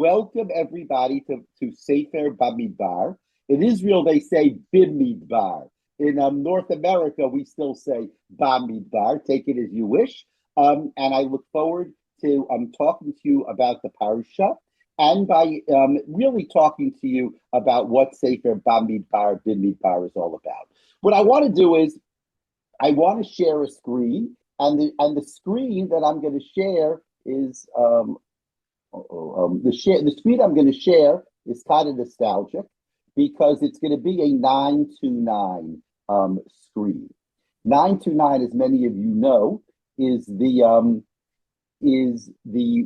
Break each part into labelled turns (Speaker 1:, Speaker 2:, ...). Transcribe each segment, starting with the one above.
Speaker 1: welcome everybody to Sefer Bamidbar. In Israel, they say Bimidbar. In North America, we still say Bamidbar. Take it as you wish. And I look forward to talking to you about the Parsha and by really talking to you about what Sefer Bamidbar, Bimidbar is all about. What I want to do is I want to share a screen, and the screen that I'm going to share is the screen I'm going to share is kind of nostalgic because it's going to be a 929 screen. 929, as many of you know, is the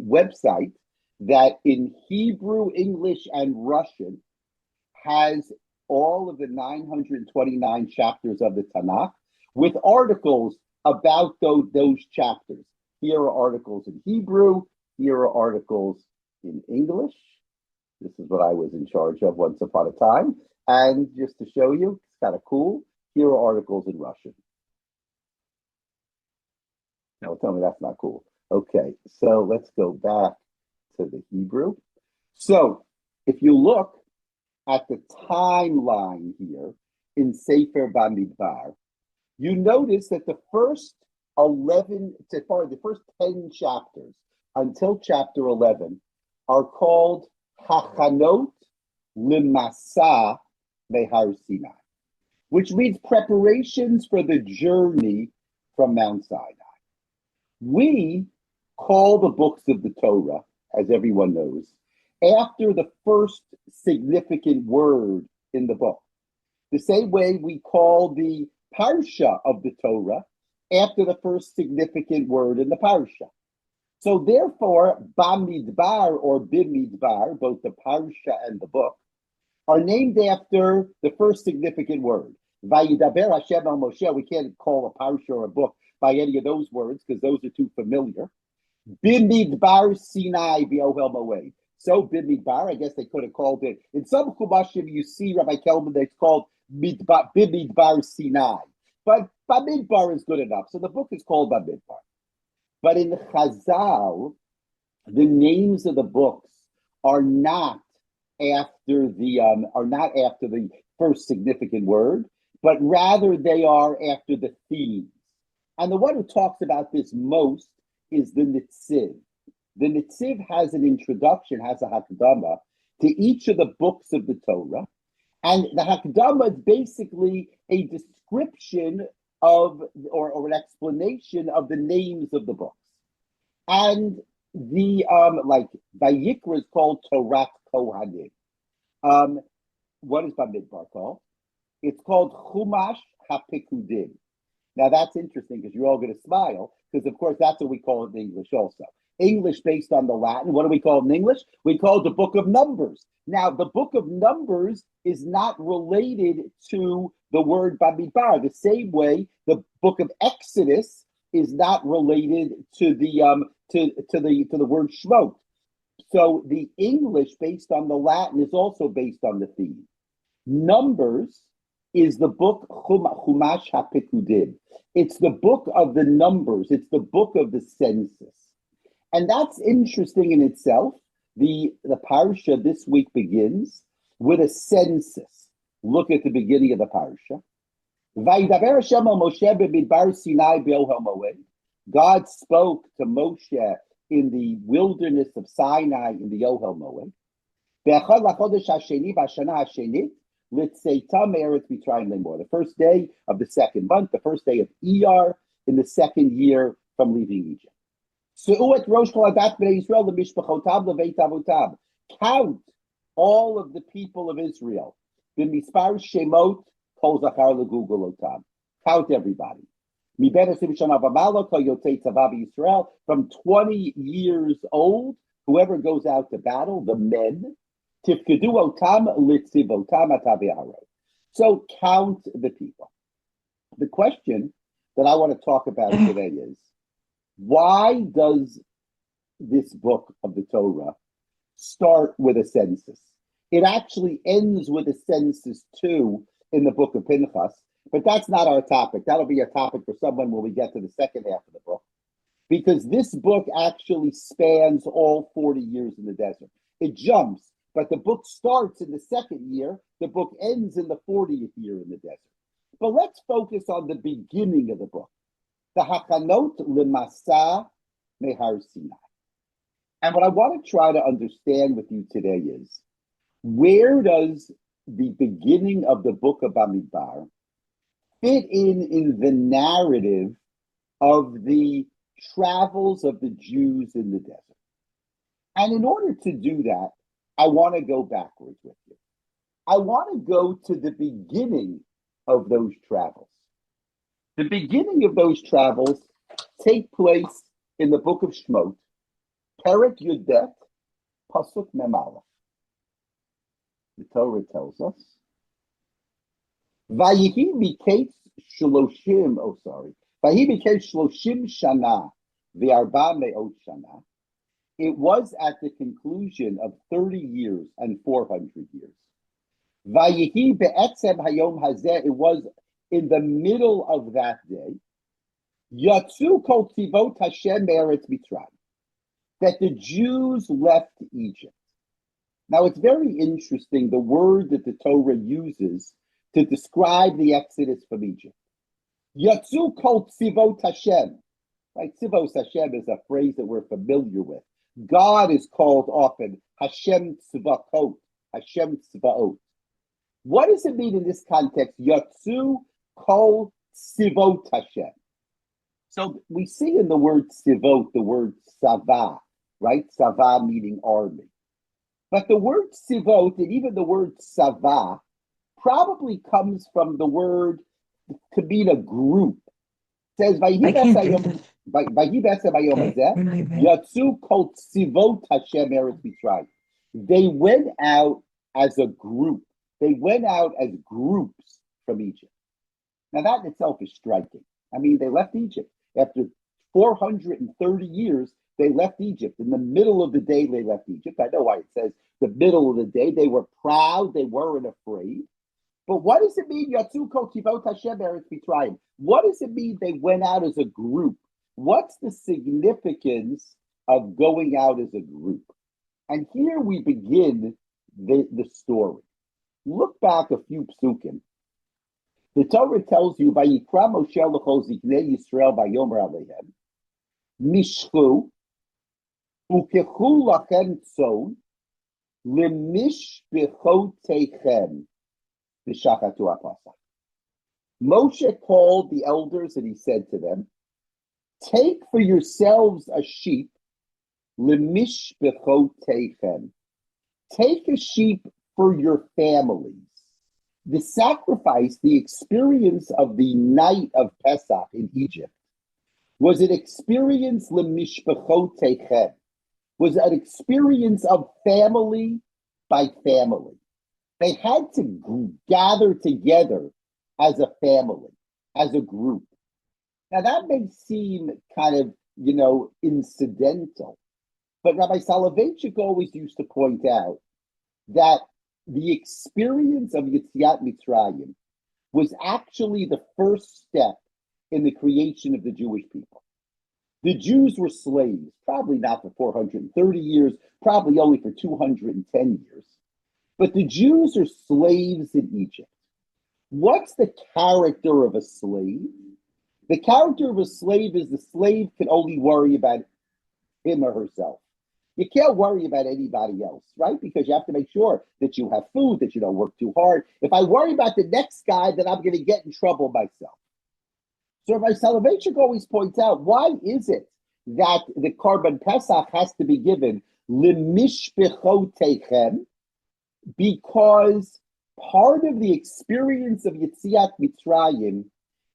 Speaker 1: website that in Hebrew, English, and Russian has all of the 929 chapters of the Tanakh with articles about those chapters. Here are articles in Hebrew. Here are articles in English. This is what I was in charge of once upon a time. And just to show you, it's kind of cool. Here are articles in Russian. No, tell me that's not cool. Okay, so let's go back to the Hebrew. So if you look at the timeline here in Sefer Bamidbar, you notice that the first 10 chapters until chapter 11 are called Hachanot Limasa Mehar Sinai, which means preparations for the journey from Mount Sinai. We call the books of the Torah, as everyone knows, after the first significant word in the book. The same way we call the Parsha of the Torah after the first significant word in the Parsha. So therefore, Bamidbar or Bimidbar, both the Parsha and the book, are named after the first significant word. Vayidaber Hashem al Moshe, we can't call a Parsha or a book by any of those words because those are too familiar. Bimidbar Sinai B'Ohel Moed. So Bimidbar, I guess they could have called it. In some Chumashim, you see Rabbi Kelman, it's called Bimidbar Sinai. But Bamidbar is good enough. So the book is called Bamidbar. But in the Chazal, the names of the books are not after the first significant word, but rather they are after the themes. And the one who talks about this most is the Netziv. The Netziv has an introduction, has a Hakdama to each of the books of the Torah. And the Hakdama is basically a description of, or an explanation of the names of the books. And the, like, Vayikra is called Torah Kohanim. What is Bamidbar called? It's called Chumash HaPikudim. Now that's interesting because you're all going to smile because, of course, that's what we call it in English also. English based on the Latin. What do we call it in English? We call it the Book of Numbers. Now, the Book of Numbers is not related to the word Bamidbar. The same way the Book of Exodus is not related to the word Shmot. So the English based on the Latin is also based on the theme. Numbers is the book Chumash HaPikudim. It's the book of the numbers. It's the book of the census. And that's interesting in itself. The Parsha this week begins with a census. Look at the beginning of the Parsha. Vayidaber Hashem al Moshe b'midbar Sinai b'Ohel Moed. God spoke to Moshe in the wilderness of Sinai in the Ohel Moed. Be'echad lachodesh hasheni b'hashana hashenit litzeitam me'eretz Mitzrayim lemor. The first day of the second month, the first day of Iyar in the second year from leaving Egypt. Se'u rosh kol adat b'nei Yisrael le'mishpachotav le'veit avotav. Count all of the people of Israel. B'mispar shemot kol zachar le'gugolotav. Count everybody. From 20 years old, whoever goes out to battle, the men, so count the people. The question that I want to talk about today is, why does this book of the Torah start with a census? It actually ends with a census too in the book of Pinchas. But that's not our topic. That'll be a topic for someone when we get to the second half of the book. Because this book actually spans all 40 years in the desert. It jumps, but the book starts in the second year. The book ends in the 40th year in the desert. But let's focus on the beginning of the book. The Hachanot L'Masa Mehar Sinai. And what I want to try to understand with you today is, where does the beginning of the book of Bamidbar fit in the narrative of the travels of the Jews in the desert? And in order to do that, I want to go backwards with you. I want to go to the beginning of those travels. The beginning of those travels take place in the book of Shemot, Perek Yudet, Pasuk Mem Aleph. The Torah tells us, Vayihi miketz shloshim shana v'arba me'ot shana. It was at the conclusion of 30 years and 400 years. Vayihi be'etzem hayom hazeh. It was in the middle of that day. Yatzu kol tzivot Hashem me'eretz Mitzrayim. That the Jews left Egypt. Now, it's very interesting, the word that the Torah uses to describe the exodus from Egypt. Yatzu kol tzivot Hashem. Right? Tzivot Hashem is a phrase that we're familiar with. God is called often Hashem Tzvakot, Hashem Tzvaot. What does it mean in this context? Yatzu kol tzivot Hashem. So we see in the word tzivot the word sava, right? Sava meaning army. But the word tzivot and even the word sava probably comes from the word to mean a group. It says, Yatzu kol tzivot Hashem eretz Mitzrayim. They went out as a group. They went out as groups from Egypt. Now that in itself is striking. I mean, they left Egypt. After 430 years, they left Egypt. In the middle of the day, they left Egypt. I know why it says the middle of the day. They were proud. They weren't afraid. But what does it mean, Yatzu kol tzivot Hashem eretz Mitzrayim? What does it mean they went out as a group? What's the significance of going out as a group? And here we begin the story. Look back a few psukim. The Torah tells you, Vayikra Moshe l'chol ziknei Yisrael vayomer alehem, mishchu ukechu lachem tzon lemishbechoteichem b'shachatu hapasach. Moshe called the elders and he said to them, take for yourselves a sheep, lemishbechoteichem. Take a sheep for your families. The sacrifice, the experience of the night of Pesach in Egypt, was an experience lemishbechoteichem, was an experience of family by family. They had to gather together as a family, as a group. Now that may seem kind of, incidental, but Rabbi Soloveitchik always used to point out that the experience of Yetziat Mitzrayim was actually the first step in the creation of the Jewish people. The Jews were slaves, probably not for 430 years, probably only for 210 years. But the Jews are slaves in Egypt. What's the character of a slave? The character of a slave is the slave can only worry about him or herself. You can't worry about anybody else, right? Because you have to make sure that you have food, that you don't work too hard. If I worry about the next guy, then I'm going to get in trouble myself. So Rabbi Soloveitchik always points out, why is it that the Korban Pesach has to be given lemishbechoteichem? Because part of the experience of Yetziat Mitzrayim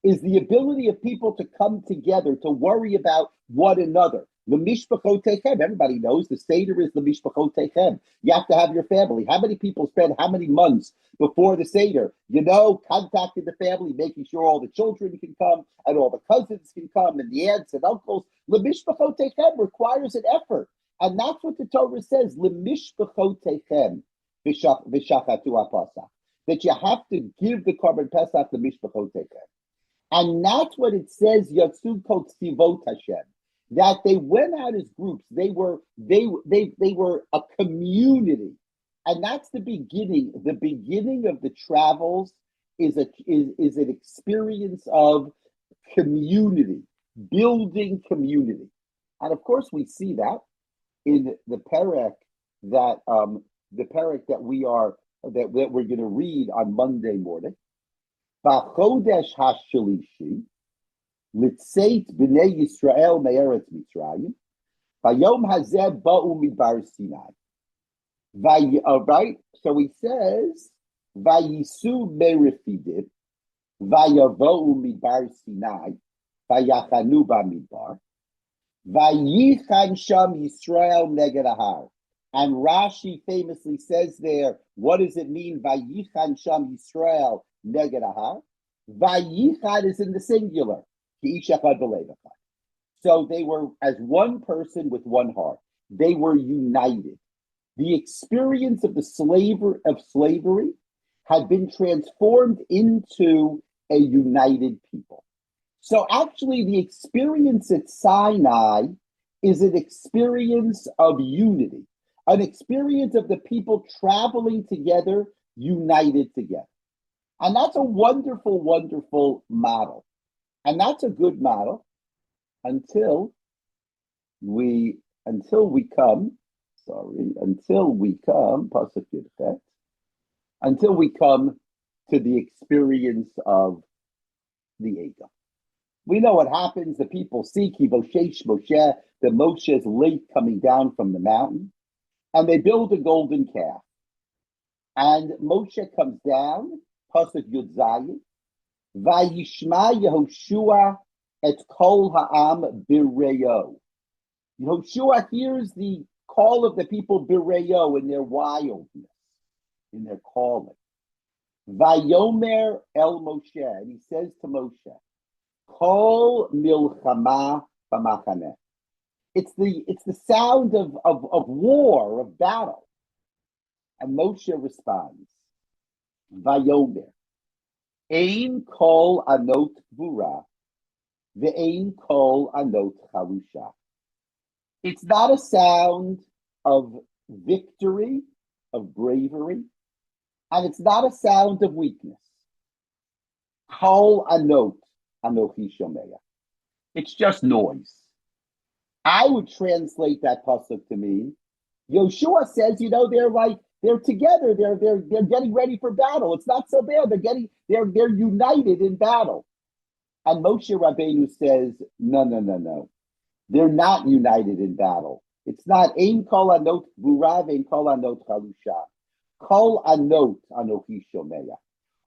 Speaker 1: is the ability of people to come together to worry about one another. Lemishbechoteichem, everybody knows the Seder is lemishbechoteichem. You have to have your family. How many people spend how many months before the Seder? Contacting the family, making sure all the children can come and all the cousins can come and the aunts and uncles. Lemishbechoteichem requires an effort. And that's what the Torah says, lemishbechoteichem v'shachatu hapasach. That you have to give the Korban Pesach lemishbechoteichem. And that's what it says, Yatzu kol tzivot Hashem. that they went out as groups. They were a community, and that's the beginning. The beginning of the travels is an experience of community, building community, and of course we see that in the parak that we're going to read on Monday morning. B'chodesh hashalishi litzeit b'nei Yisrael me'eretz Mitzrayim vayom hazeh ba'u midbar Sinai. Right? So he says vayisu merefidim vayavo'u midbar Sinai vayachanu bamidbar vayichan sham Yisrael neged ahar. And Rashi famously says there, what does it mean? Vayichan sham Yisrael neged ahar. Vayichan is in the singular. So they were as one person with one heart. They were united. The experience of slavery had been transformed into a united people. So actually, the experience at Sinai is an experience of unity, an experience of the people traveling together, united together. And that's a wonderful, wonderful model. And that's a good model until we come, Pasuk Yudchet, until we come to the experience of the Egel. We know what happens. The people see Kivoshesh Moshe, the Moshe is late coming down from the mountain, and they build a golden calf. And Moshe comes down, Pasuk Yud Zayin, Vayishma Yehoshua et kol ha'am bireyo. Yehoshua hears the call of the people bireyo in their wildness, in their calling. Vayomer el Moshe, and he says to Moshe, Kol milchama b'machaneh. It's the sound of war, of battle. And Moshe responds, Vayomer, Ein kol anot gvura, ve'ein kol anot charusha. It's not a sound of victory, of bravery, and it's not a sound of weakness. Kol anot anochi shomeya. It's just noise. I would translate that pasuk to mean, Yoshua says, they're together. They're getting ready for battle. It's not so bad. They're united in battle. And Moshe Rabbeinu says, no. They're not united in battle. It's not ein kol anot gvura ve'ein kol anot charusha. Kol anot anochi shomeya.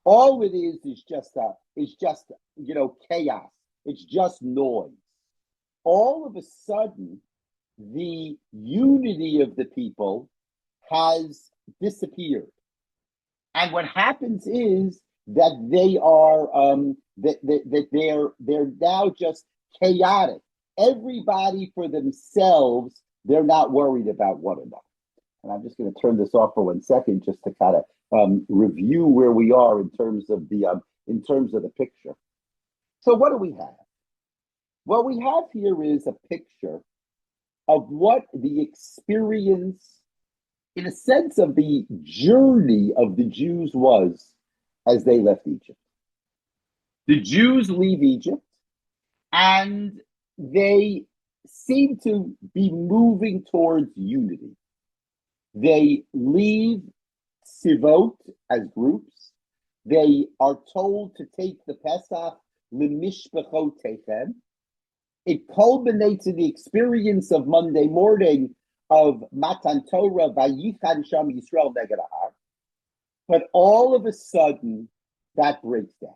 Speaker 1: All it is just chaos. It's just noise. All of a sudden, the unity of the people has disappeared, and what happens is that they are they're now just chaotic. Everybody for themselves. They're not worried about one another. And I'm just going to turn this off for 1 second, just to kind of review where we are in terms of the picture. So what do we have? What we have here is a picture of what the experience, in a sense, of the journey of the Jews was as they left Egypt. The Jews leave Egypt, and they seem to be moving towards unity. They leave Sivot as groups. They are told to take the Pesach l'mishpachotechem. It culminates in the experience of Monday morning of Matan Torah, Vayichan Sham Yisrael neged ahar. But all of a sudden, that breaks down.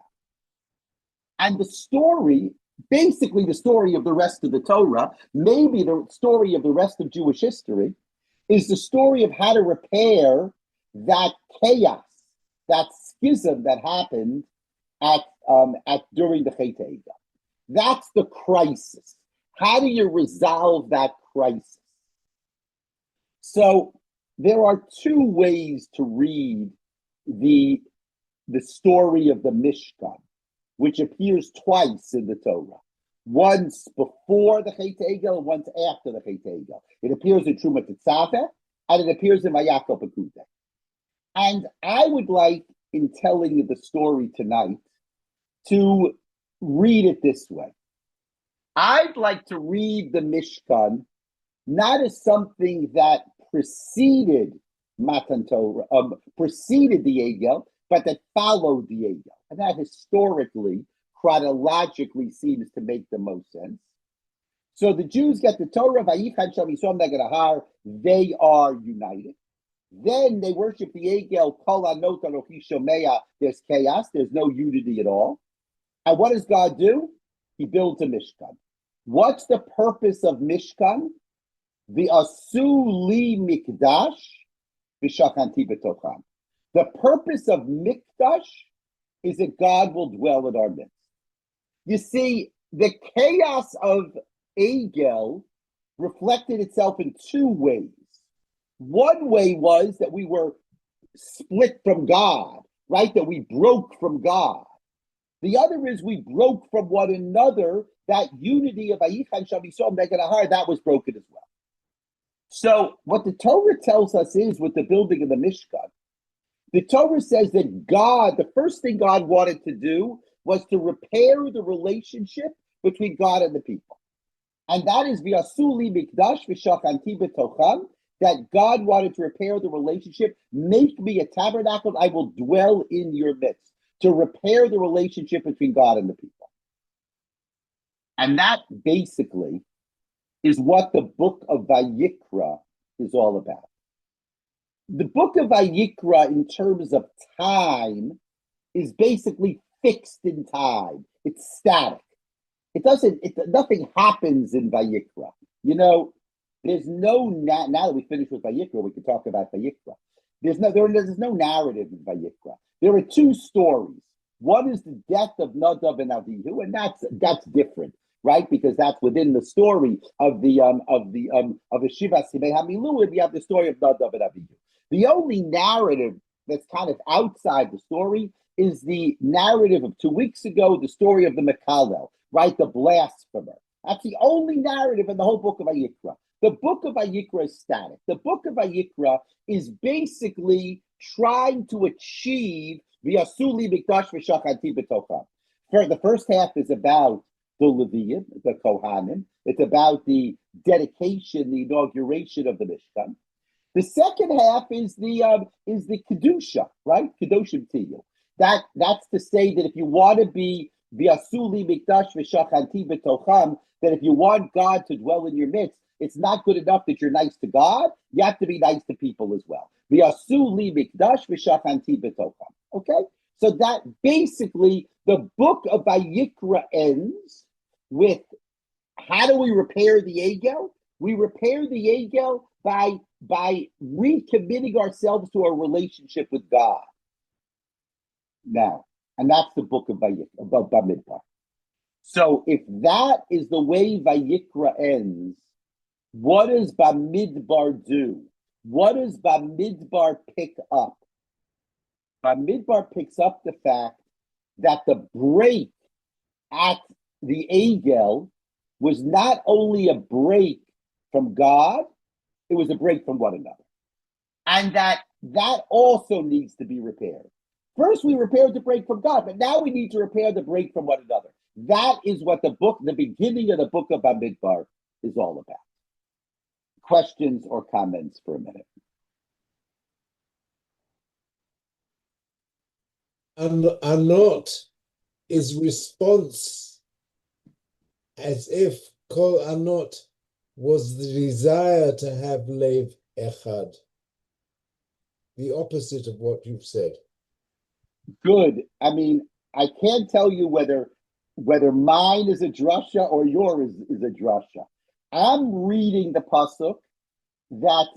Speaker 1: And the story, basically the story of the rest of the Torah, maybe the story of the rest of Jewish history, is the story of how to repair that chaos, that schism that happened during the Chet HaEgel. That's the crisis. How do you resolve that crisis? So there are two ways to read the story of the Mishkan, which appears twice in the Torah. Once before the Chet Egel and one's after the Chet Egel. It appears in Truma Tetzaveh, and it appears in Vayakov Pekudei. And I would like, in telling you the story tonight, to read it this way. I'd like to read the Mishkan not as something that preceded Matan Torah, preceded the Egel, but that followed the Egel. And that historically, chronologically seems to make the most sense. So the Jews get the Torah, Vayichan Sham Yisrael Neged Ahar, they are united. Then they worship the Egel, Kol Anot Anochi Shomea, there's chaos, there's no unity at all. And what does God do? He builds a Mishkan. What's the purpose of Mishkan? The Asu Li Mikdash, V'Shachanti B'Tocham. The purpose of Mikdash is that God will dwell in our midst. You see, the chaos of Egel reflected itself in two ways. One way was that we were split from God, right? That we broke from God. The other is we broke from one another. That unity of Vayichan Sham Yisrael Neged Ahar, that was broken as well. So what the Torah tells us is, with the building of the Mishkan, the Torah says that God, the first thing God wanted to do was to repair the relationship between God and the people. And that is V'Asuli Mikdash V'Shachanti B'Tocham, that God wanted to repair the relationship. Make me a tabernacle, I will dwell in your midst, to repair the relationship between God and the people. And that basically is what the book of Vayikra is all about. The book of Vayikra, in terms of time, is basically fixed in time. It's static. Nothing happens in Vayikra. You know, there's no, now that we finished with Vayikra, we can talk about Vayikra. There's no narrative in Vayikra. There are two stories. One is the death of Nadav and Avihu, and that's different, right? Because that's within the story of the Shiva Simei Hamilu, and we have the story of Nadav and Avihu. The only narrative that's kind of outside the story is the narrative of 2 weeks ago, the story of the Mekalel, right? The blasphemer. That's the only narrative in the whole book of Vayikra. The book of Vayikra is static. The book of Vayikra is basically trying to achieve the Asuli Mikdash V'Shachanti B'Tocham. The first half is about the Leviim, the Kohanim. It's about the dedication, the inauguration of the Mishkan. The second half is the Kedusha, right? Kedoshim Tiyu. That's to say that if you want to be the Asuli Mikdash V'Shachanti B'Tocham, that if you want God to dwell in your midst, it's not good enough that you're nice to God. You have to be nice to people as well. The Asuli Mikdash V'Shachanti B'Tocham. Okay? So that basically, the book of Vayikra ends with, how do we repair the Egel? We repair the Egel by recommitting ourselves to a relationship with God. Now, and that's the book of Bamidbar. So if that is the way Vayikra ends, what does Bamidbar do? What does Bamidbar pick up? Bamidbar picks up the fact that the break at the Egel was not only a break from God, it was a break from one another. And that also needs to be repaired. First, we repaired the break from God, but now we need to repair the break from one another. That is what the beginning of the book of Bamidbar is all about. Questions or comments for a minute?
Speaker 2: Anot is response, as if Kol Anot was the desire to have Lev Echad. The opposite of what you've said.
Speaker 1: Good. I mean, I can't tell you whether mine is a drasha or yours is a drasha. I'm reading the pasuk that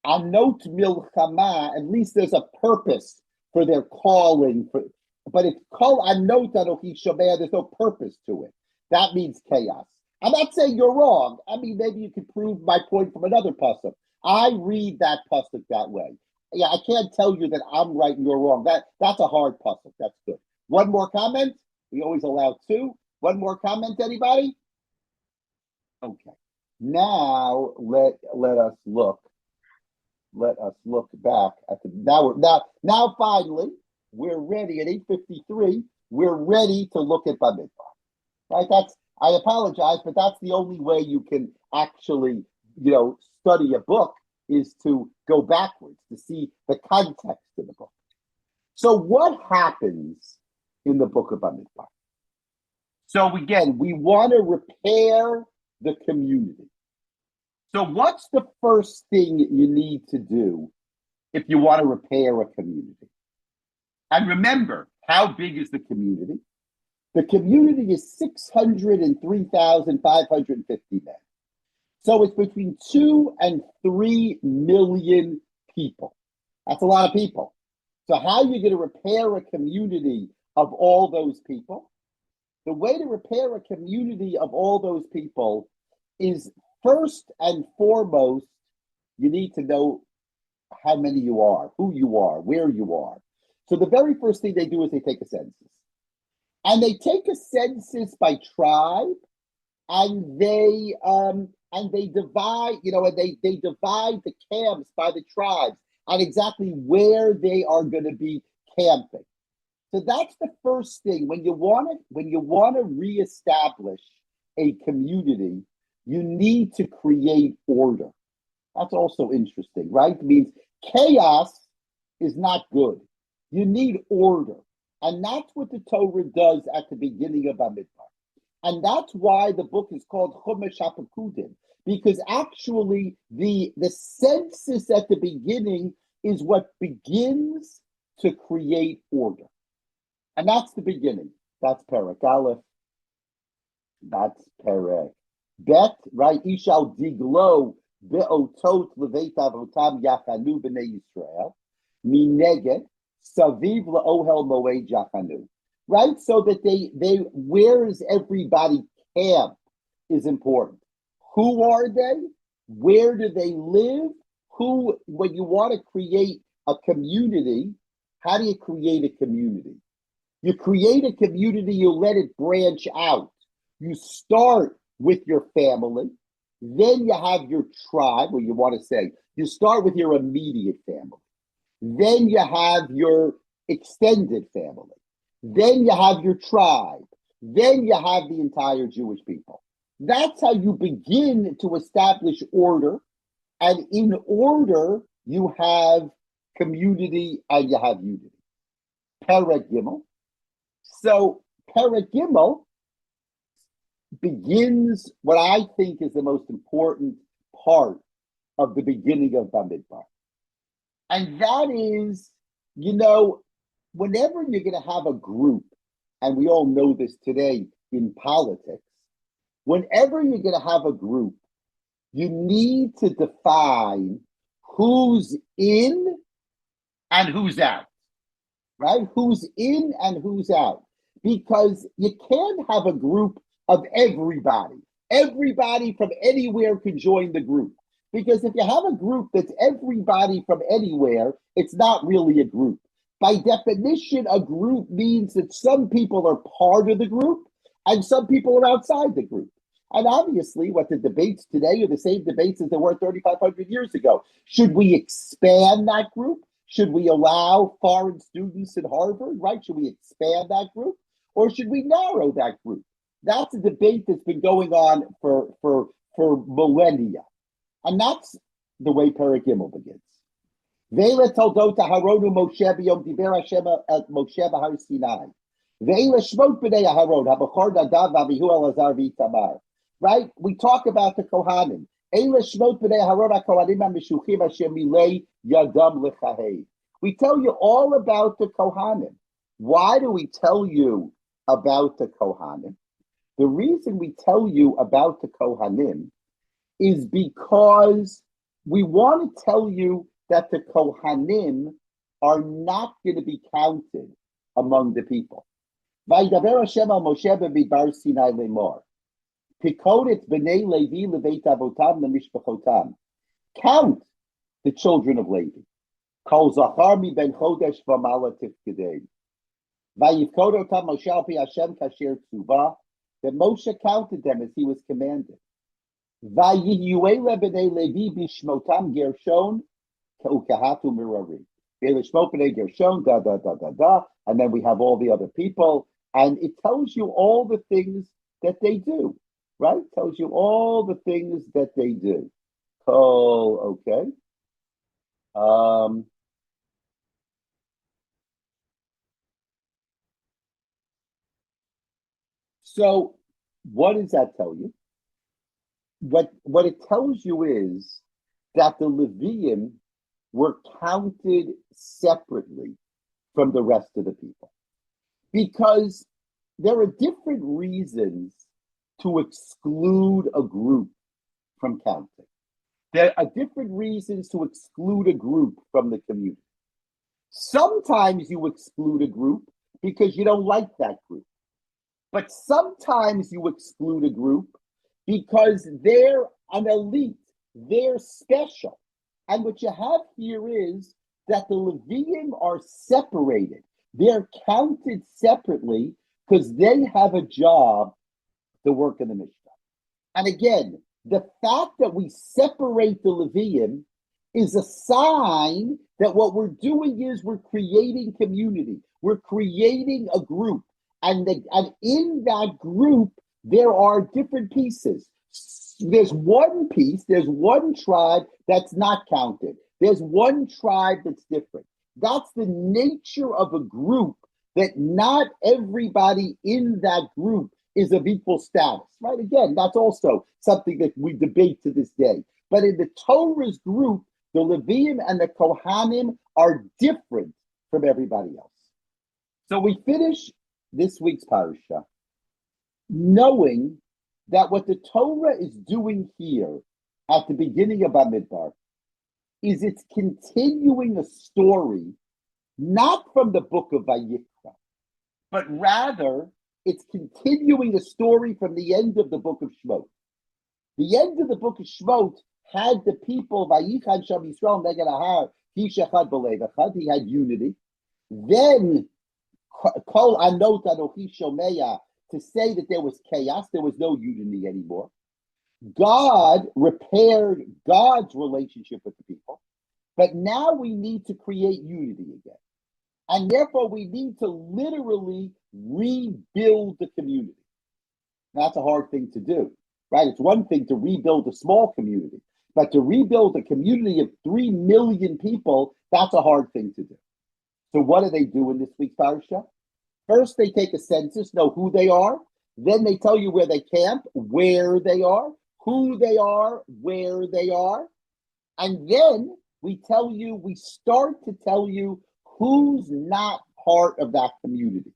Speaker 1: Anot Milchama, at least there's a purpose for their calling, but it's Kol Anot Anochi Shomea, there's no purpose to it. That means chaos. I'm not saying you're wrong. I mean, maybe you could prove my point from another pasuk. I read that pasuk that way. Yeah, I can't tell you that I'm right and you're wrong. That's a hard pasuk. That's good. One more comment. We always allow two. One more comment, anybody? Okay. Now let us look. Let us look back at the now finally we're ready at 8:53. We're ready to look at Bamidbar. Right? That's I apologize, but that's the only way you can actually, study a book is to go backwards to see the context of the book. So what happens in the book of Bamidbar? So again, we want to repair the community. So what's the first thing you need to do if you want to repair a community? And remember, how big is the community? The community is 603,550 men. So it's between 2 and 3 million people. That's a lot of people. So how are you going to repair a community of all those people? The way to repair a community of all those people is first and foremost, you need to know how many you are, who you are, where you are. So the very first thing they do is they take a census. And they take a census by tribe, and they divide, they divide the camps by the tribes and exactly where they are going to be camping. So that's the first thing. When you want to reestablish a community, you need to create order. That's also interesting, right? It means chaos is not good. You need order. And that's what the Torah does at the beginning of Bamidbar. And that's why the book is called Chumash HaPekudim, because actually the census at the beginning is what begins to create order. And that's the beginning. That's Perek Aleph. That's Perek Bet, right? Ishal diglo be'otot leveit avotam yachanu b'nei Yisrael. Mineged saviv la'ohel moed yachanu. Right? So that they where is everybody camp is important. Who are they? Where do they live? When you want to create a community, how do you create a community? You create a community, you let it branch out. You start with your family, then you have your tribe, or you want to say, you start with your immediate family. Then you have your extended family. Then you have your tribe. Then you have the entire Jewish people. That's how you begin to establish order. And in order, you have community and you have unity. Perek Gimel. So Perek Gimel begins what I think is the most important part of the beginning of Bamidbar. And that is, whenever you're going to have a group, and we all know this today in politics, whenever you're going to have a group, you need to define who's in and who's out, right? Who's in and who's out. Because you can't have a group of everybody. Everybody from anywhere can join the group. Because if you have a group that's everybody from anywhere, it's not really a group. By definition, a group means that some people are part of the group and some people are outside the group. And obviously, what the debates today are the same debates as there were 3,500 years ago. Should we expand that group? Should we allow foreign students at Harvard, right? Should we expand that group? Or should we narrow that group? That's a debate that's been going on for millennia. And that's the way Perek Gimel begins. Ve'ele toldot Aharonu Moshe b'yom diber Hashem at Moshe b'Har Sinai. Ve'ele shmot b'nei Aharon habachor Nadav v'Avihu Elazar v'Itamar. Right? We talk about the Kohanim. Eile shmot b'nei Aharon haKohanim ha'mishuchim asher milei yadam lechahev. We tell you all about the Kohanim. Why do we tell you about the Kohanim? The reason we tell you about the Kohanim is because we want to tell you that the Kohanim are not going to be counted among the people. Vaydaber Hashem al Moshe b'Midbar Sinai lemor. Pikodet b'nei Levi leveit avotam lemishpachotam. Count the children of Levi. Kol zachar mi ben chodesh v'mala tifkedei. Vayivkod otam Moshe al pi Hashem kasher tzuva. That Moshe counted them as he was commanded. Vayihyuela b'nei Levi b'shmotam Gershon ukehatu mirari. V'lishmot b'nei Gershon, da, da, da, da, da. And then we have all the other people. And it tells you all the things that they do, right? It tells you all the things that they do. Oh, okay. So what does that tell you? What it tells you is that the Levium were counted separately from the rest of the people because there are different reasons to exclude a group from counting. There are different reasons to exclude a group from the community. Sometimes you exclude a group because you don't like that group. But sometimes you exclude a group because they're an elite, they're special. And what you have here is that the Levium are separated. They're counted separately because they have a job to work in the Mishnah. And again, the fact that we separate the Levium is a sign that what we're doing is we're creating community. We're creating a group. And in that group, there are different pieces. There's one piece, there's one tribe that's not counted. There's one tribe that's different. That's the nature of a group, that not everybody in that group is of equal status, right? Again, that's also something that we debate to this day. But in the Torah's group, the Levium and the Kohanim are different from everybody else. So we finish this week's parasha knowing that what the Torah is doing here at the beginning of Bamidbar is it's continuing a story not from the book of Vayikra, but rather it's continuing a story from the end of the book of Shmot. The end of the book of Shmot had the people, Vayichan Sham Yisrael Neged Ahar, Ish Echad B'Lev Echad, he had unity. Then Kol Anot Anochi Shomeya, to say that there was chaos, there was no unity anymore. God repaired God's relationship with the people, but now we need to create unity again. And therefore, we need to literally rebuild the community. That's a hard thing to do, right? It's one thing to rebuild a small community, but to rebuild a community of 3 million people, that's a hard thing to do. So what do they do in this week's parasha? First, they take a census, know who they are. Then they tell you where they camp, where they are, who they are, where they are. And then we start to tell you who's not part of that community.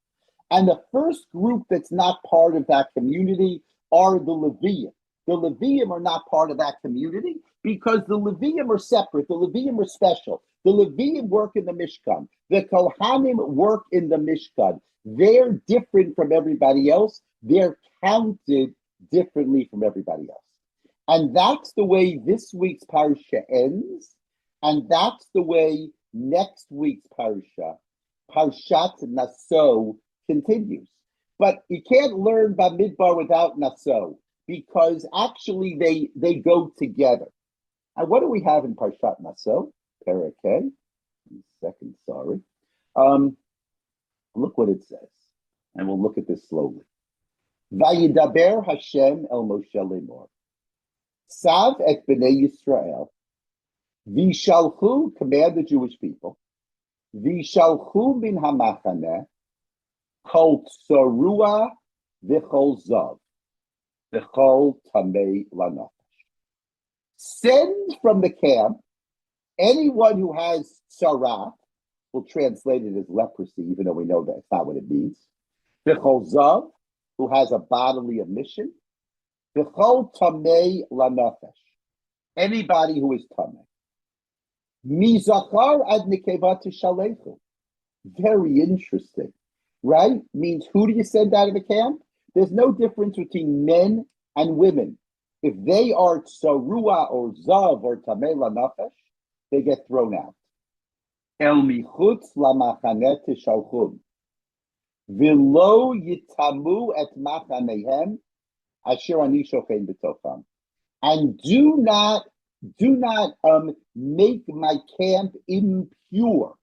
Speaker 1: And the first group that's not part of that community are the Levium. The Levium are not part of that community because the Levium are separate. The Levium are special. The Levium work in the Mishkan. The Kohanim work in the Mishkan. They're different from everybody else. They're counted differently from everybody else. And that's the way this week's parasha ends. And that's the way next week's parasha, Parshat Naso, continues. But you can't learn Bamidbar without Naso, because actually they go together. And what do we have in Parshat Naso? Parakeh. Second, sorry. Look what it says. And we'll look at this slowly. Vayidaber Hashem el Moshe lemor. Sav et bnei Yisrael. Vishalchu, command the Jewish people. Vishalchu min hamachaneh. Kol tsarua v'chol zav. V'chol tamei lanafesh. Send from the camp anyone who has tzara. We'll translate it as leprosy, even though we know that's not what it means. V'chol zav, who has a bodily emission. V'chol tamei lanafesh. Anybody who is tamei. Mizachar ad nekeva tishalechu. Very interesting, right? Means who do you send out of the camp? There's no difference between men and women. If they are tsarua or zav or tamei lanafesh, they get thrown out. El michutz lamachaneh tishalchum. V'lo yitamu et machanehem asher ani shochein b'tocham. and do not make my camp impure,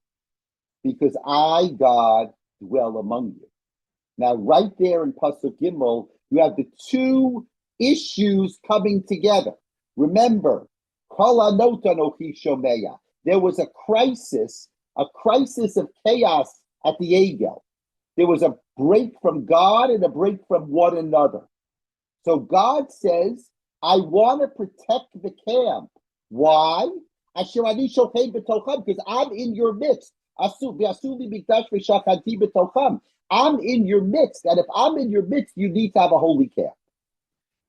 Speaker 1: because I, God, dwell among you. Now, right there in Pasuk Gimel, you have the two issues coming together. Remember, there was a crisis of chaos at the Egel. There was a break from God and a break from one another. So God says, I want to protect the camp. Why? Because I'm in your midst. I'm in your midst. And if I'm in your midst, you need to have a holy camp.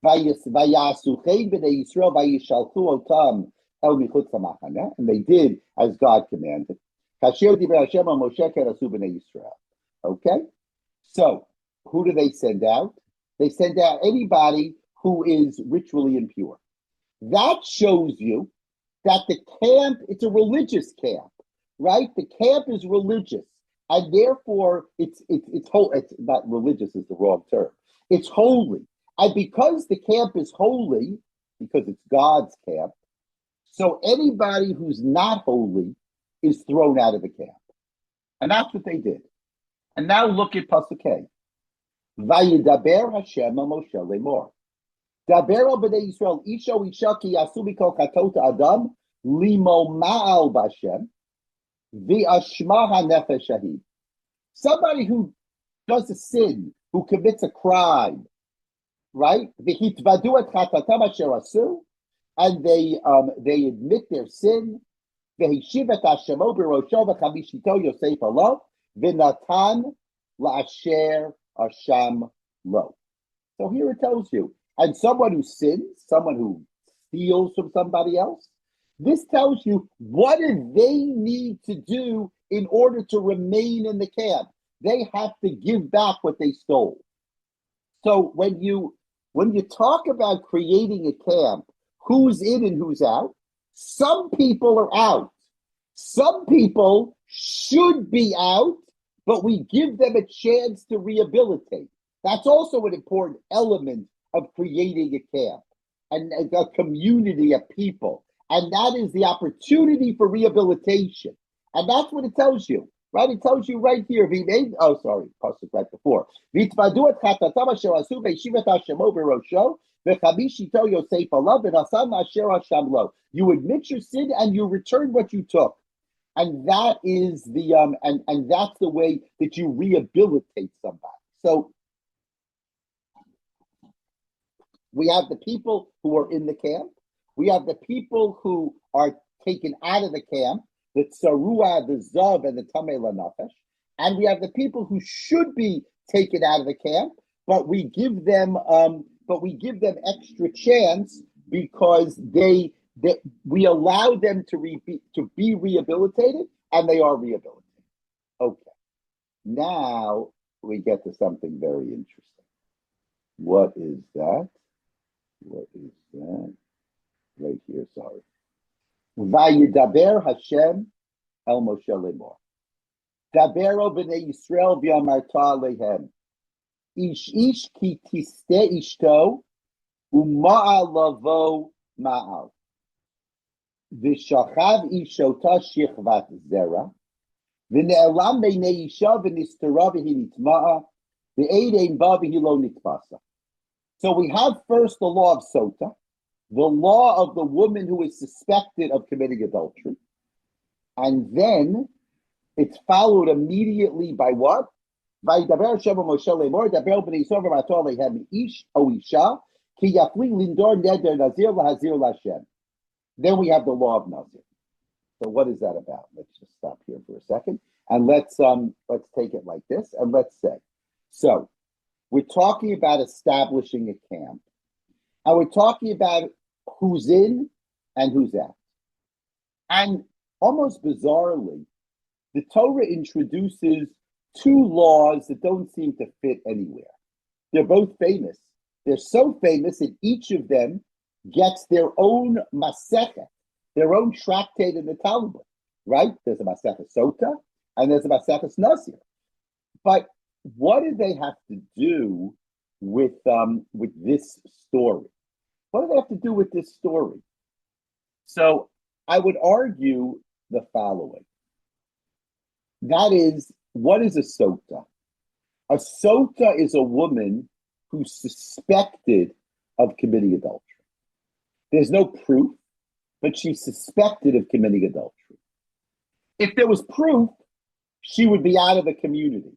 Speaker 1: And they did as God commanded. Okay? So, who do they send out? They send out anybody who is ritually impure. That shows you that the camp, it's a religious camp, right? The camp is religious, and therefore it's not religious is the wrong term. It's holy. And because the camp is holy, because it's God's camp, so anybody who's not holy is thrown out of the camp. And that's what they did. And now look at Pasuk K. Vayidaber Hashem Moshe lemor. Daber al b'nei Yisrael isha isha ki yasu mikol chatot adam limo ma'al b'Hashem v'ashma hanefesh shahid. Somebody who does a sin, who commits a crime, right? V'hitvadu et chatatam asher asu, and they admit their sin. V'hishiv et Hashemo b'rosho v'chamishito yosef alav v'natan la'asher Asham lo. So here it tells you, and someone who sins, someone who steals from somebody else, this tells you what do they need to do in order to remain in the camp. They have to give back what they stole. So when you talk about creating a camp, who's in and who's out, some people are out. Some people should be out, but we give them a chance to rehabilitate. That's also an important element of creating a camp and a community of people. And that is the opportunity for rehabilitation. And that's what it tells you, right? It tells you right here. Pasuk right before. You admit your sin and you return what you took. And that is the and that's the way that you rehabilitate somebody. So we have the people who are in the camp. We have the people who are taken out of the camp, the tsarua, the zav, and the tamei lanafesh. And we have the people who should be taken out of the camp, but we give them extra chance because we allow them to be rehabilitated, and they are rehabilitated. Okay. Now we get to something very interesting. What is that? What is that? Right here, sorry. Vayidaber Hashem el Moshe lemor. Dabero b'nei Yisrael v'amarta alehem. Ish ki tiste ishto u'ma'al lavo ma'al. V'shachav ishota shichvat zera. V'ne'elam b'nei isha v'nistara v'hi nitma'a. V'eid ein ba v'hi lo nitpasa. So we have first the law of Sota, the law of the woman who is suspected of committing adultery. And then it's followed immediately by what? By Daber Sheva Moshe Lemor, Daber B'nei Yisrael v'Marta Alehem Ish o Isha, Ki Yafli Lindor Neder Nazir Lahazir Lashem. Then we have the law of Nazir. So what is that about? Let's just stop here for a second. And let's take it like this, and let's say, so we're talking about establishing a camp, and we're talking about who's in and who's out. And almost bizarrely, the Torah introduces two laws that don't seem to fit anywhere. They're both famous. They're so famous that each of them gets their own masechet, their own tractate in the Talmud, right? There's a Masechet Sota and there's a Masechet Nazir. But what do they have to do with this story? What do they have to do with this story? So I would argue the following. That is, what is a sota? A sota is a woman who's suspected of committing adultery. There's no proof, but she's suspected of committing adultery. If there was proof, she would be out of the community.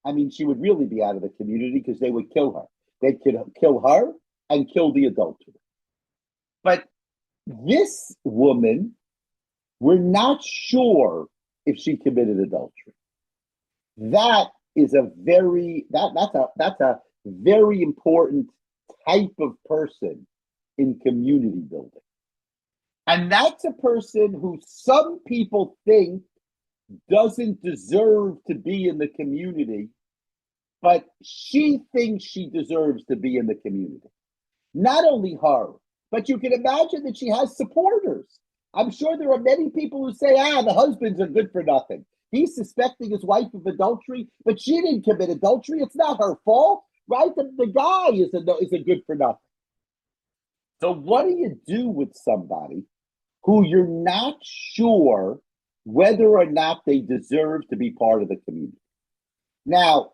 Speaker 1: I mean, she would really be out of the community because they would kill her. They could kill her and kill the adulterer. But this woman, we're not sure if she committed adultery. That is a very that's a very important type of person in community building. And that's a person who some people think doesn't deserve to be in the community, but she thinks she deserves to be in the community. Not only her, but you can imagine that she has supporters. I'm sure there are many people who say, the husbands are good for nothing. He's suspecting his wife of adultery, but she didn't commit adultery. It's not her fault, right? The guy is a good for nothing. So what do you do with somebody who you're not sure whether or not they deserve to be part of the community? Now,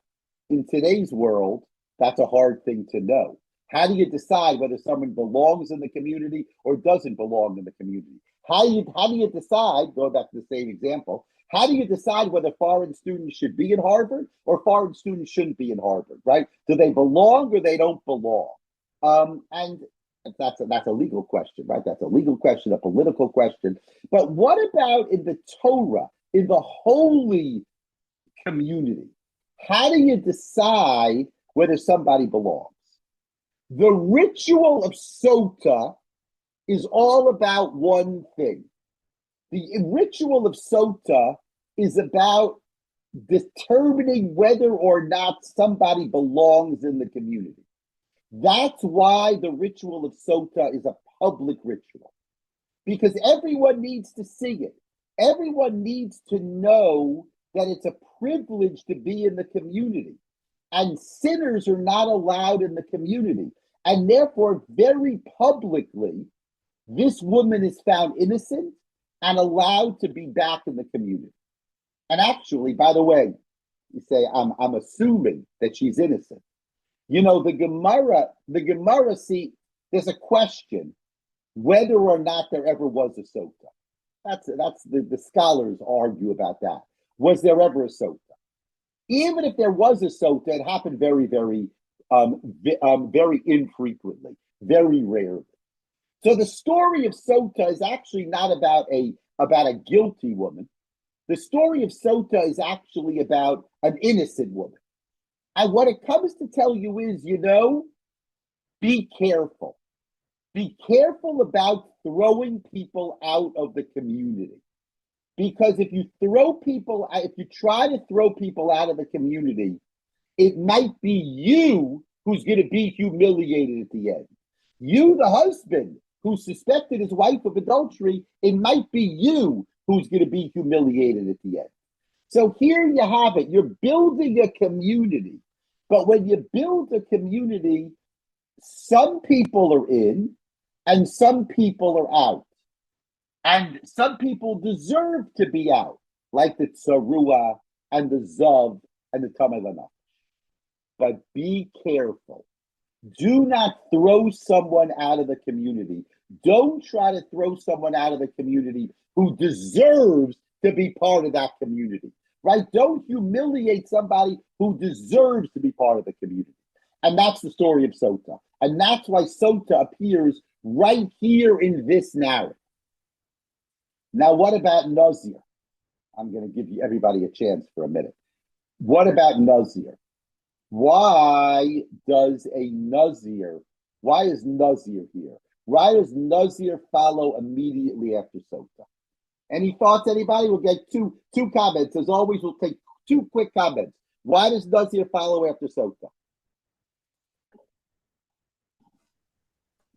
Speaker 1: in today's world, that's a hard thing to know. How do you decide whether someone belongs in the community or doesn't belong in the community? How do you decide, going back to the same example, how do you decide whether foreign students should be in Harvard or foreign students shouldn't be in Harvard, right? Do they belong or they don't belong? And that's a legal question, right? That's a legal question, a political question. But what about in the Torah, in the holy community? How do you decide whether somebody belongs? The ritual of sota is all about one thing. The ritual of sota is about determining whether or not somebody belongs in the community. That's why the ritual of sota is a public ritual, because everyone needs to see it. Everyone needs to know that it's a privilege to be in the community, and sinners are not allowed in the community. And therefore, very publicly, this woman is found innocent and allowed to be back in the community. And actually, by the way, you say, I'm assuming that she's innocent. You know, the Gemara, see, there's a question whether or not there ever was a sota. That's the scholars argue about that. Was there ever a sota? Even if there was a sota, it happened very, very, very infrequently, very rarely. So the story of sota is actually not about a guilty woman. The story of sota is actually about an innocent woman. And what it comes to tell you is, be careful. Be careful about throwing people out of the community. Because if you try to throw people out of the community, it might be you who's going to be humiliated at the end. You, the husband, who suspected his wife of adultery, it might be you who's going to be humiliated at the end. So here you have it. You're building a community. But when you build a community, some people are in and some people are out. And some people deserve to be out, like the Tzarua and the Zav and the Tamei Lanafesh. But be careful. Do not throw someone out of the community. Don't try to throw someone out of the community who deserves to be part of that community, right? Don't humiliate somebody who deserves to be part of the community. And that's the story of sota. And that's why sota appears right here in this narrative. Now, what about Nazir? I'm going to give everybody a chance for a minute. What about Nazir? Why is Nazir here? Why does Nazir follow immediately after sota? Any thoughts, anybody? We'll get two comments. As always, we'll take two quick comments. Why does Nazir follow after sota?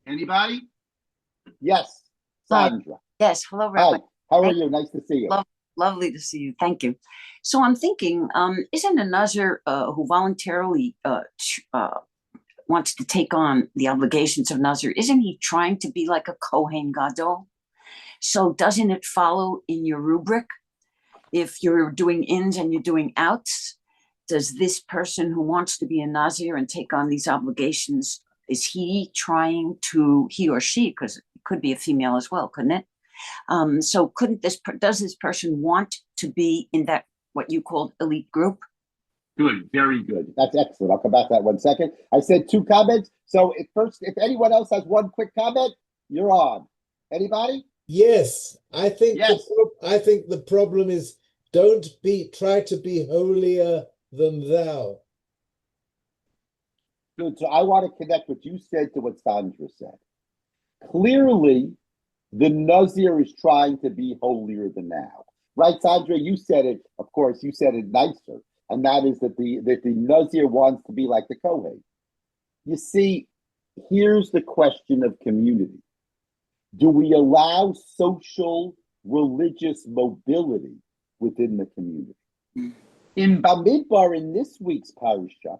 Speaker 1: Anybody? Yes, Sandra.
Speaker 3: Yes, hello, Rabbi.
Speaker 1: Hi, how are you? Nice to see you.
Speaker 3: Lovely to see you. Thank you. So I'm thinking, isn't a Nazir who voluntarily wants to take on the obligations of Nazir, isn't he trying to be like a Kohen Gadol? So doesn't it follow in your rubric? If you're doing ins and you're doing outs, does this person who wants to be a Nazir and take on these obligations, is he trying to, he or she, because it could be a female as well, couldn't it? So does this person want to be in that, what you called elite group?
Speaker 1: Good, very good. That's excellent. I'll come back to that 1 second. I said 2 comments. So if anyone else has one quick comment, you're on. Anybody?
Speaker 2: Yes, I think
Speaker 1: Yes.
Speaker 2: I think the problem is try to be holier than thou.
Speaker 1: Good. So I want to connect what you said to what Sandra said. Clearly, the Nazir is trying to be holier than thou. Right, Sandra? You said it, of course, you said it nicer. And that is that the Nazir wants to be like the Kohen. You see, here's the question of community. Do we allow social, religious mobility within the community? In Bamidbar, in this week's parasha,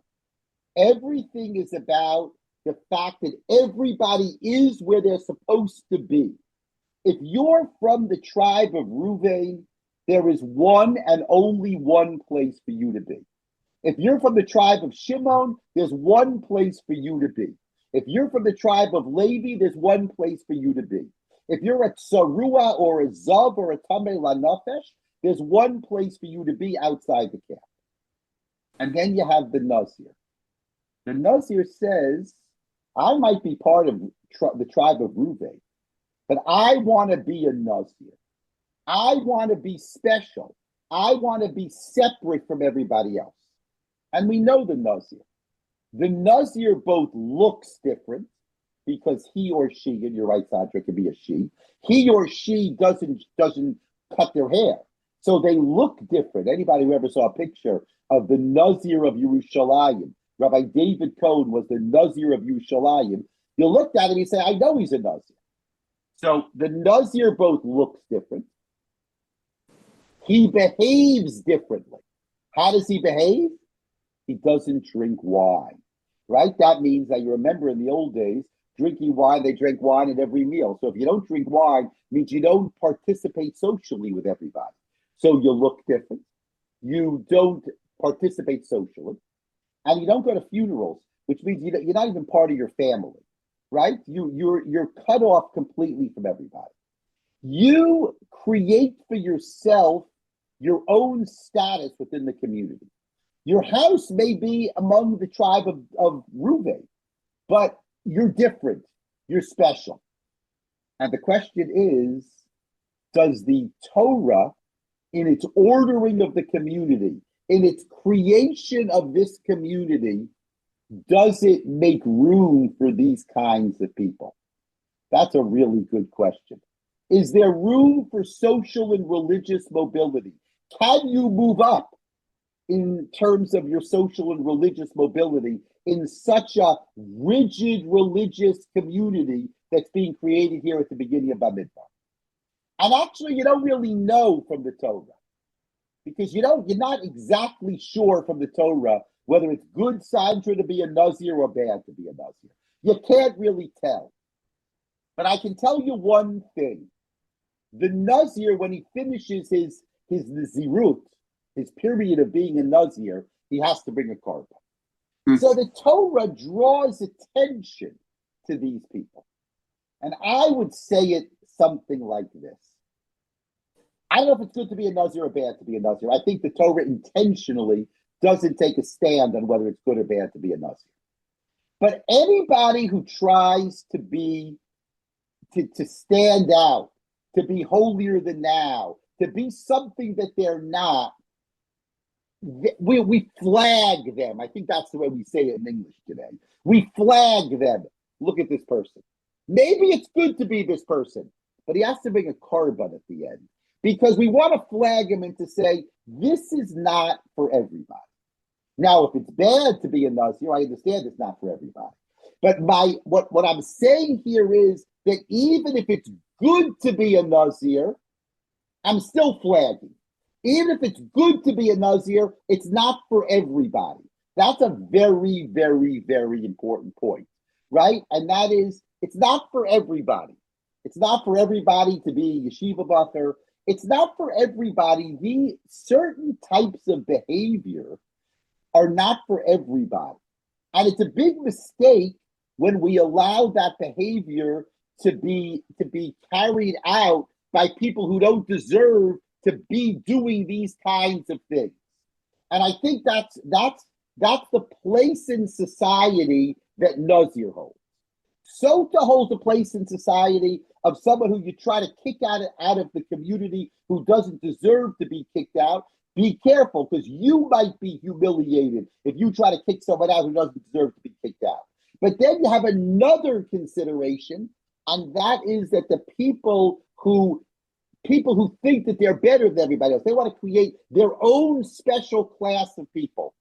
Speaker 1: everything is about the fact that everybody is where they're supposed to be. If you're from the tribe of Reuven, there is one and only one place for you to be. If you're from the tribe of Shimon, there's one place for you to be. If you're from the tribe of Levi, there's one place for you to be. If you're a Tsarua or a Zav or a Tamei Lanafesh, there's one place for you to be outside the camp. And then you have the Nazir. The Nazir says, I might be part of the tribe of Reuven, but I want to be a Nazir. I want to be special. I want to be separate from everybody else. And we know the Nazir. The Nazir both looks different because he or she, and you're right, Sandra, can be a she. He or she doesn't cut their hair. So they look different. Anybody who ever saw a picture of the Nazir of Yerushalayim, Rabbi David Cohen was the Nazir of Yerushalayim, you looked at him and you say, I know he's a Nazir. So the Nazir both looks different. He behaves differently. How does he behave? He doesn't drink wine, right? That means that you remember in the old days, drinking wine, they drank wine at every meal. So if you don't drink wine, it means you don't participate socially with everybody. So you look different. You don't participate socially. And you don't go to funerals, which means you're not even part of your family, right? You're cut off completely from everybody. You create for yourself your own status within the community. Your house may be among the tribe of Reuven, but you're different. You're special. And the question is, does the Torah, in its ordering of the community, in its creation of this community, does it make room for these kinds of people? That's a really good question. Is there room for social and religious mobility? Can you move up in terms of your social and religious mobility in such a rigid religious community that's being created here at the beginning of Bamidbar? And actually, you don't really know from the Torah, because you're not exactly sure from the Torah whether it's good, Sandra, to be a Nazir or bad to be a Nazir. You can't really tell. But I can tell you one thing. The Nazir, when he finishes his Nazirut, his period of being a Nazir, he has to bring a korban. So the Torah draws attention to these people. And I would say it something like this. I don't know if it's good to be a Nazir or bad to be a Nazir. I think the Torah intentionally doesn't take a stand on whether it's good or bad to be a Nazir. But anybody who tries to stand out, to be holier than thou, to be something that they're not, we flag them. I think that's the way we say it in English today. We flag them. Look at this person. Maybe it's good to be this person, but he has to bring a korban at the end, because we want to flag him and to say, this is not for everybody. Now, if it's bad to be a Nazir, I understand it's not for everybody. But what I'm saying here is that even if it's good to be a Nazir, I'm still flagging. Even if it's good to be a Nazir, it's not for everybody. That's a very, very, very important point, right? And that is, it's not for everybody. It's not for everybody to be a yeshiva bacher. It's not for everybody. The certain types of behavior are not for everybody. And it's a big mistake when we allow that behavior to be carried out by people who don't deserve to be doing these kinds of things. And I think that's the place in society that Nazir holds. Sota holds a place in society of someone who you try to kick out of the community who doesn't deserve to be kicked out. Be careful, because you might be humiliated if you try to kick someone out who doesn't deserve to be kicked out. But then you have another consideration, and that is that the people who think that they're better than everybody else, they want to create their own special class of people.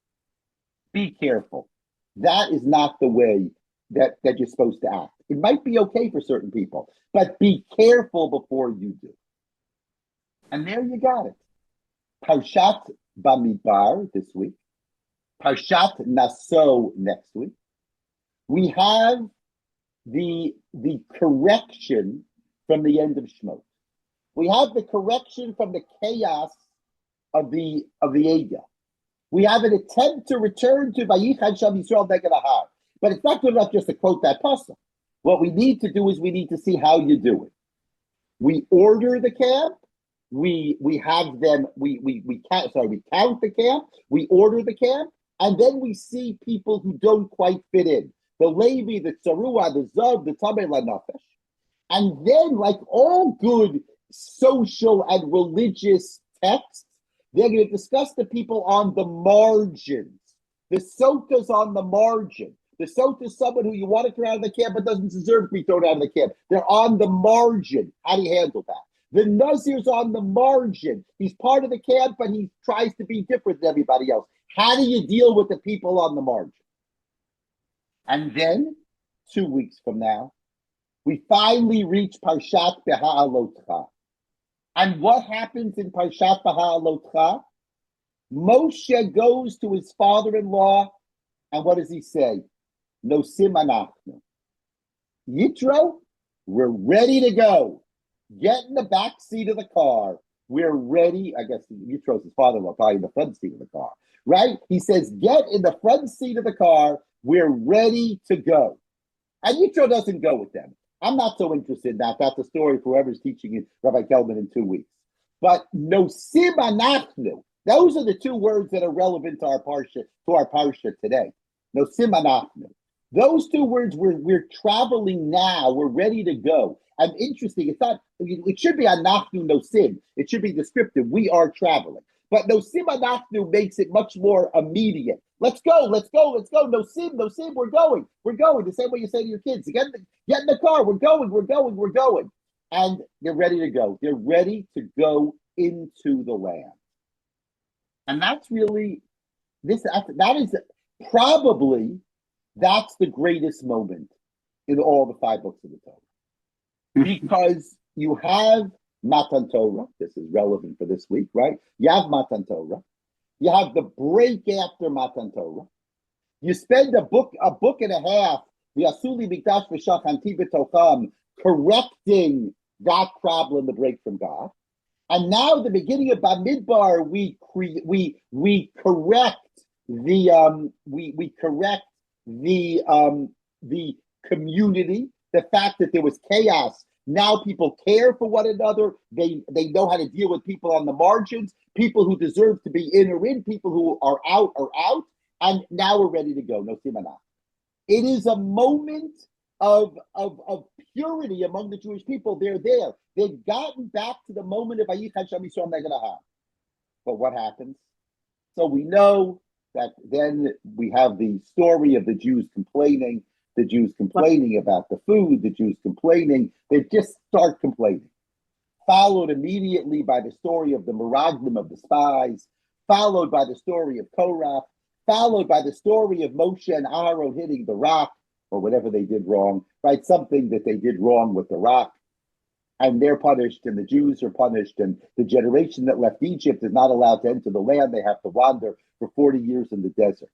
Speaker 1: Be careful. That is not the way that you're supposed to act. It might be okay for certain people, but be careful before you do. And there you got it. Parshat Bamidbar this week. Parshat Naso next week. We have the correction from the end of Shemot. We have the correction from the chaos of the Ega. We have an attempt to return to Vayichad Sham Yisrael Neged Ahar. But it's not good enough just to quote that pasuk. What we need to do is we need to see how you do it. We order the camp. We count the camp. We order the camp, and then we see people who don't quite fit in. The Levi, the Tzarua, the Zav, the Tamei LaNafesh. And then, like all good social and religious texts, they're going to discuss the people on the margins. The Sota's on the margin. The Sota is someone who you want to throw out of the camp but doesn't deserve to be thrown out of the camp. They're on the margin. How do you handle that? The Nazir's on the margin. He's part of the camp, but he tries to be different than everybody else. How do you deal with the people on the margin? And then, 2 weeks from now, we finally reach Parshat Beha'alotcha. And what happens in Parshat Beha'alotcha? Moshe goes to his father-in-law, and what does he say? Nosim anachnu. Yitro, we're ready to go. Get in the back seat of the car. We're ready. I guess Yitro's his father-in-law, probably in the front seat of the car, right? He says, get in the front seat of the car. We're ready to go. And Yitro doesn't go with them. I'm not so interested in that. That's a story for whoever's teaching it, Rabbi Kelman, in 2 weeks. But nosim anachnu. Those are the two words that are relevant to our parsha today. Nosim anachnu. Those two words, we're traveling now. We're ready to go. And interesting, it should be anachnu nosim. It should be descriptive. We are traveling. But nosim anachnu makes it much more immediate. Let's go. Nosim, we're going. The same way you say to your kids, get in the car. We're going. And they're ready to go. They're ready to go into the land. And that's really, that is probably, that's the greatest moment in all the 5 books of the Torah. Because you have Matan Torah. This is relevant for this week, right? You have Matan Torah. You have the break after Matan Torah. You spend a book and a half, the Asuli Mikdash V'Shachanti B'Tocham, correcting that problem, the break from God. And now, the beginning of Bamidbar, we correct the community, the fact that there was chaos. Now people care for one another. They know how to deal with people on the margins, people who deserve to be in are in, people who are out are out. And now we're ready to go. No simana. It is a moment of purity among the Jewish people. They're there. They've gotten back to the moment of Vayichad Sham Yisrael Neged Ahar. But what happens? So we know that then we have the story of the Jews complaining about the food, the Jews complaining. They just start complaining. Followed immediately by the story of the Meraglim, of the spies, followed by the story of Korach, followed by the story of Moshe and Aaron hitting the rock, or whatever they did wrong, right? Something that they did wrong with the rock. And they're punished, and the Jews are punished, and the generation that left Egypt is not allowed to enter the land. They have to wander for 40 years in the desert.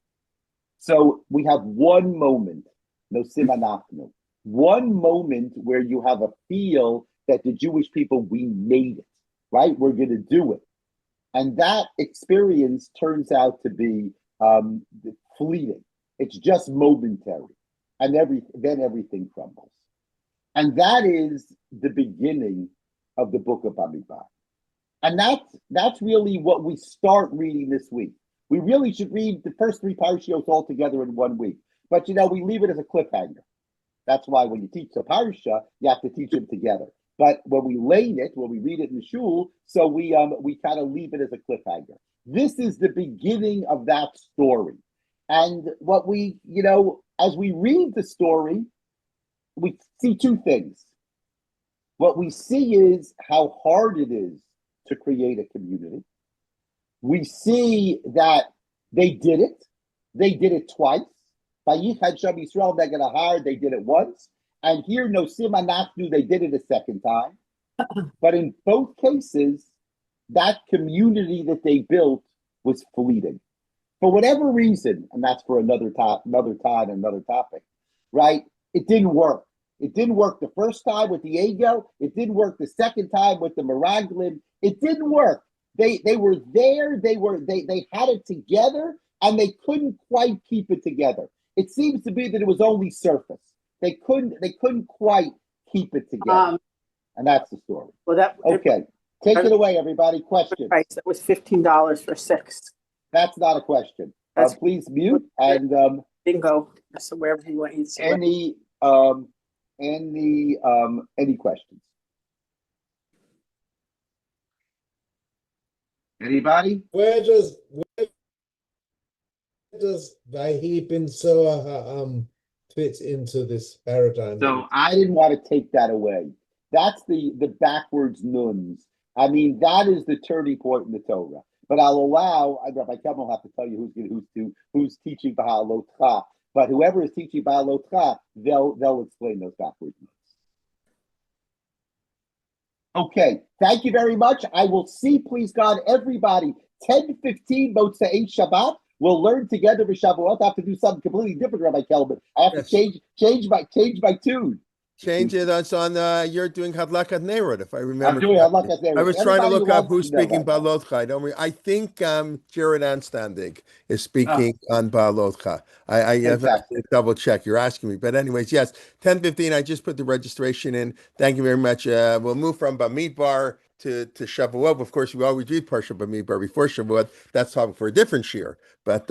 Speaker 1: So we have one moment, no simanachnu, one moment where you have a feel that the Jewish people, we made it, right? We're going to do it. And that experience turns out to be fleeting. It's just momentary. And then everything crumbles. And that is the beginning of the book of Bamidbar. And that's really what we start reading this week. We really should read the first three parashiyos all together in 1 week. But, we leave it as a cliffhanger. That's why when you teach a parsha, you have to teach them together. But when we lane it, when we read it in the shul, so we kind of leave it as a cliffhanger. This is the beginning of that story. And what we, as we read the story, we see two things. What we see is how hard it is to create a community. We see that they did it. They did it twice. Vayichad Sham Yisrael Neged Ahar, they did it once. And here, Nosim Anachnu, they did it a second time. But in both cases, that community that they built was fleeting. For whatever reason, and that's for another time, another topic, right? It didn't work. It didn't work the first time with the ego. It didn't work the second time with the Meraglim. It didn't work. They were there. They had it together, and they couldn't quite keep it together. It seems to be that it was only surface. They couldn't quite keep it together, and that's the story.
Speaker 4: Well,
Speaker 1: okay. Take it away, everybody. Question.
Speaker 4: Price that was $15 for 6.
Speaker 1: That's not a question. Please mute and
Speaker 4: bingo. So wherever you want.
Speaker 1: Any questions? Anybody?
Speaker 2: Where does Vahi bin Soah Ha'am fit into this paradigm?
Speaker 1: So I didn't want to take that away. That's the backwards nuns. I mean, that is the turning point in the Torah. But I'll allow, Rabbi Kelman will have to tell you who's teaching Ba'alotcha. But whoever is teaching Ba'alotcha, they'll explain those backwards nuns. Okay, thank you very much. I will see, please God, everybody, 10:15 Motzei Shabbat. We'll learn together for Shavuot. I have to do something completely different, Rabbi Kelman. I have to change my tune.
Speaker 5: Change it. That's on. You're doing Hadlakat Neirot, if I remember.
Speaker 1: I'm doing Hadlakat Neirot.
Speaker 5: I was trying to look up who's speaking Ba'alotcha. I think Jared Anstandig is speaking on Ba'alotcha. I have to double check. You're asking me, but anyways, yes, 10:15. I just put the registration in. Thank you very much. We'll move from Bamidbar to Shavuot. Of course, we always read Parshat Bamidbar before Shavuot. That's topic for a different shir, but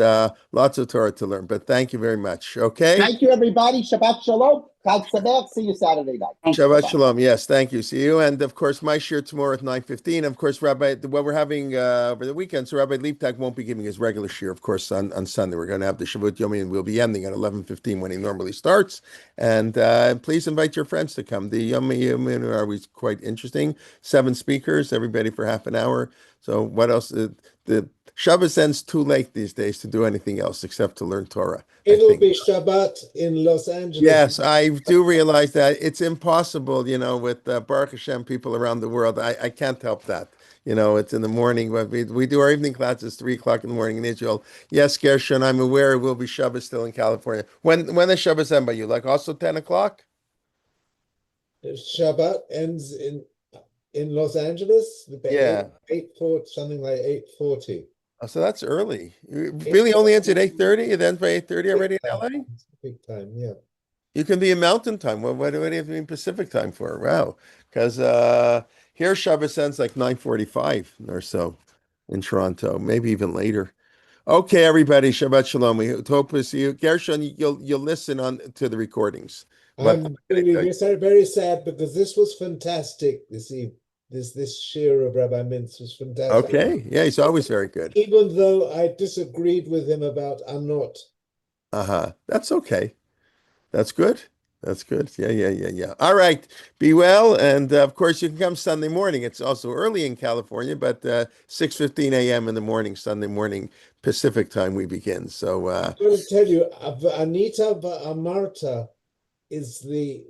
Speaker 5: lots of Torah to learn. But thank you very much. Okay.
Speaker 1: Thank you, everybody. Shabbat shalom. Chag Sameach. See you Saturday night.
Speaker 5: Shabbat shalom. Yes, thank you. See you. And of course, my shir tomorrow at 9:15. Of course, Rabbi, what we're having over the weekend. So Rabbi Liebtag won't be giving his regular shir, of course, on Sunday. We're going to have the Shavuot Yomi, and we'll be ending at 11:15 when he normally starts. And please invite your friends to come. The Yomi are always quite interesting. 7 speakers, everybody for half an hour. So what else? The Shabbos ends too late these days to do anything else except to learn Torah.
Speaker 2: It'll be Shabbat in Los Angeles.
Speaker 5: Yes, I do realize that it's impossible, with Baruch Hashem people around the world. I can't help that. It's in the morning. We do our evening classes 3:00 in the morning in Israel. Yes, Gershon, I'm aware it will be Shabbos still in California. When does Shabbos end by you? Like also 10 o'clock?
Speaker 2: Shabbat ends in Los Angeles.
Speaker 5: Yeah,
Speaker 2: 8:40, something like 8:40.
Speaker 5: Oh, so that's early. It really only ends at 8:30. It ends by 8:30 already in LA.
Speaker 2: Big time, yeah.
Speaker 5: You can be in Mountain Time. What do you have to be in Pacific Time for? Wow, because here Shabbos ends like 9:45 or so in Toronto, maybe even later. Okay, everybody, Shabbat Shalom. We hope to see you. Gershon, you'll listen on to the recordings.
Speaker 2: I'm really very sad because this was fantastic this evening. This shir of Rabbi Mintz was fantastic.
Speaker 5: Okay, yeah, he's always very good.
Speaker 2: Even though I disagreed with him about Anot.
Speaker 5: That's okay. That's good. That's good. Yeah. All right. Be well. And of course, you can come Sunday morning. It's also early in California, but 6:15 a.m. in the morning, Sunday morning, Pacific time, we begin. So
Speaker 2: I'm going to tell you, Anita Va'amarta is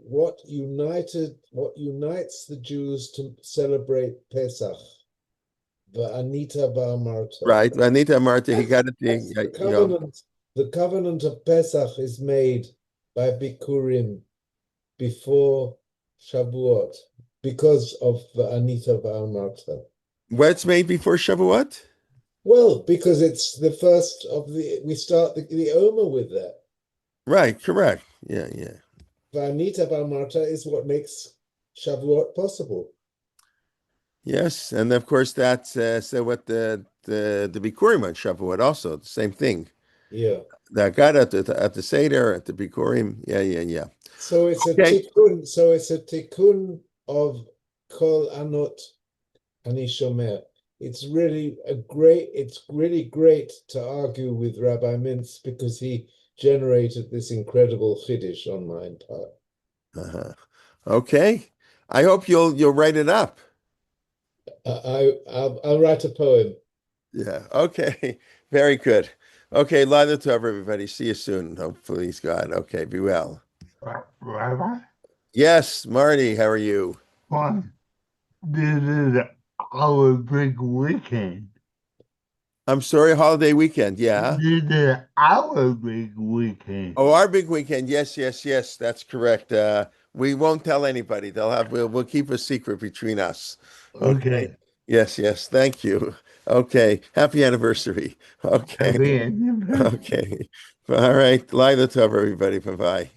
Speaker 2: what unites the Jews to celebrate Pesach. Anita Va'amarta.
Speaker 5: Right. Anita Va'amarta, he got it.
Speaker 2: The covenant the covenant of Pesach is made by Bikurim before Shavuot because of the Anita Va'amarta.
Speaker 5: What's made before Shavuot?
Speaker 2: Well, because it's the first of we start the Omer with that.
Speaker 5: Right, correct. Yeah, yeah.
Speaker 2: Va'anita Va'amarta is what makes Shavuot possible.
Speaker 5: Yes, and of course that's so what the Bikurim on Shavuot also the same thing.
Speaker 2: Yeah.
Speaker 5: That got at the Seder at the Bikurim. Yeah, yeah, yeah.
Speaker 2: So it's a
Speaker 5: Okay.
Speaker 2: tikkun. So it's a tikkun of Kol Anot Ani Shomer. It's really great to argue with Rabbi Mintz because he generated this incredible chiddush on my part.
Speaker 5: Uh-huh. Okay. I hope you'll write it up.
Speaker 2: I'll write a poem.
Speaker 5: Yeah. Okay. Very good. Okay. Later to everybody. See you soon. Hopefully, he's God. Okay. Be well.
Speaker 6: Rabbi,
Speaker 5: Yes, Marty. How are you?
Speaker 6: one, this is our big weekend.
Speaker 5: I'm sorry. Holiday weekend. Yeah.
Speaker 6: This is our big weekend.
Speaker 5: Oh, our big weekend. Yes, yes, yes. That's correct. We won't tell anybody. We'll keep a secret between us.
Speaker 6: Okay.
Speaker 5: Yes, yes. Thank you. Okay. Happy anniversary. Okay.
Speaker 6: Happy anniversary.
Speaker 5: Okay. All right. Lie the tub, everybody. Bye bye.